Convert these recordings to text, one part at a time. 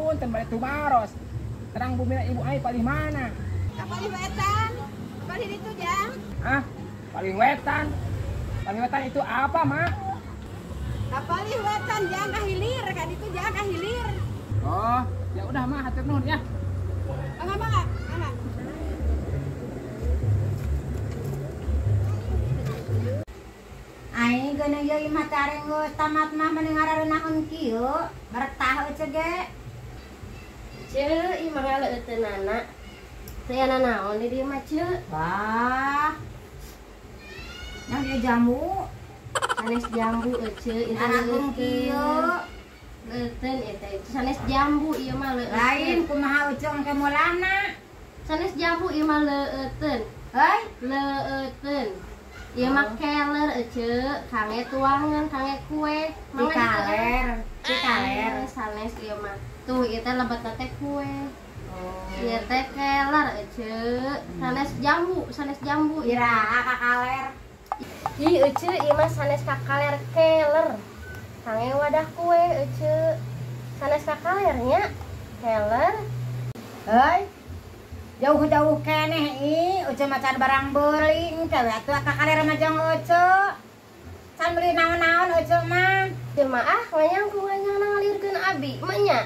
ngapunten balik tumaros. Terang bumi ibu ai paling mana? Paling wetan. Paling itu jang. Ah, paling wetan. Paling wetan itu apa, Mak? Paling wetan jang kahilir kan itu jang kahilir. Oh, ya udah Mak, hatur nuhun ya. Mangga. Ai geuna yeuh mah tareng geus tamat mah mending ngareunahun kieu, bertah euy ge. Ceu ieu mah ngaleuteunana. Teu aya naon di dieu mah ceu. Wah. Nah dia jamu. Sanes jambu ceu itu Arageun kieu. leuteun eta itu sanes jambu ieu mah leuteun. Lain kumaha ucung ke mulana. Sanes jambu ieu mah leuteun. Heuy, Leuteun. Ieu mah keler ceu, kange tuangan, kange kue. dikaler. Sanes ieu mah. Tuh ieu teh lebetna teh kue. Oh. Ieu teh keler ceu. Sanes jambu. Iraha kakaler. Ih ceu ieu mah sanes kakaler keler. Kange wadah kue ceu. Sanes kakalernya keler. Heuy. Jauh-jauh keneh uceu macan barang beuli engke we atuh kakaler mah jeung uceu. Can beli naon-naon uceu mah. Jemaah wayang kuanyang ngalirkeun abi mah nya.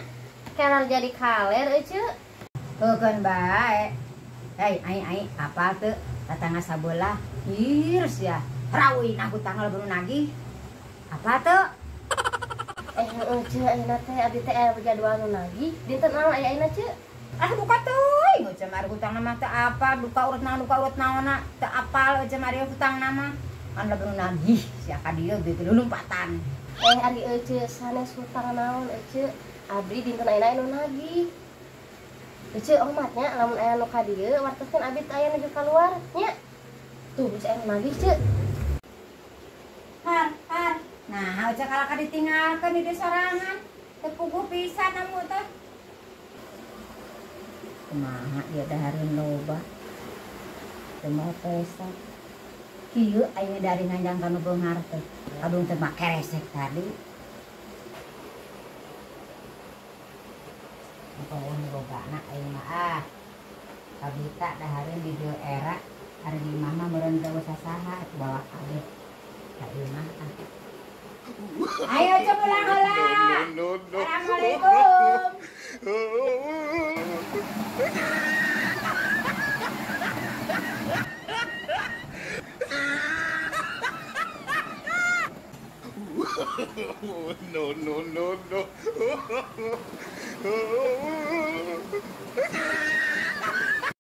Keler jadi kaler ceu. Heukeun bae. Hei, ai apal teu tatangga sabelah. Hirs ya. Rawi nah hutang lebeun nagih. Apa teu? Ceu ayeuna teh abi teh aya jadwal nu nagih. Dinten naon aya ayeuna ceu? Ah buka teuing uceu mah hutang nama teu apal, duka urut naonna teu apal uceu mah hutang nama. Kan lebeun nagih sia ka dieu duit lumpatan. Ari ceu sanes hutang naon ceu? Abdi dinten ayeuna anu nagih. Ceu omatnya lamun aya nu ka dieu wartoskeun abi teh aya nuju kaluar nya. Tuh geus aya nu nagih ceu. Har. Nah, uceu kalaka ditinggalkeun di dieu sorangan. Teu puguh pisan amu teh. Kumaha ieu dahareun loba. Teu mau pesa. Kieu ayeuna dari nganjang ka nu beungar teh. Kadung teh make resek tadi. Pohon bogana ayeuna ah. Kabita dahareun di dieu era ari di mama meureun teu sasaha bawa kabeh. Ka ieu mah ah. Ayo coba pulang heula. Assalamualaikum. No.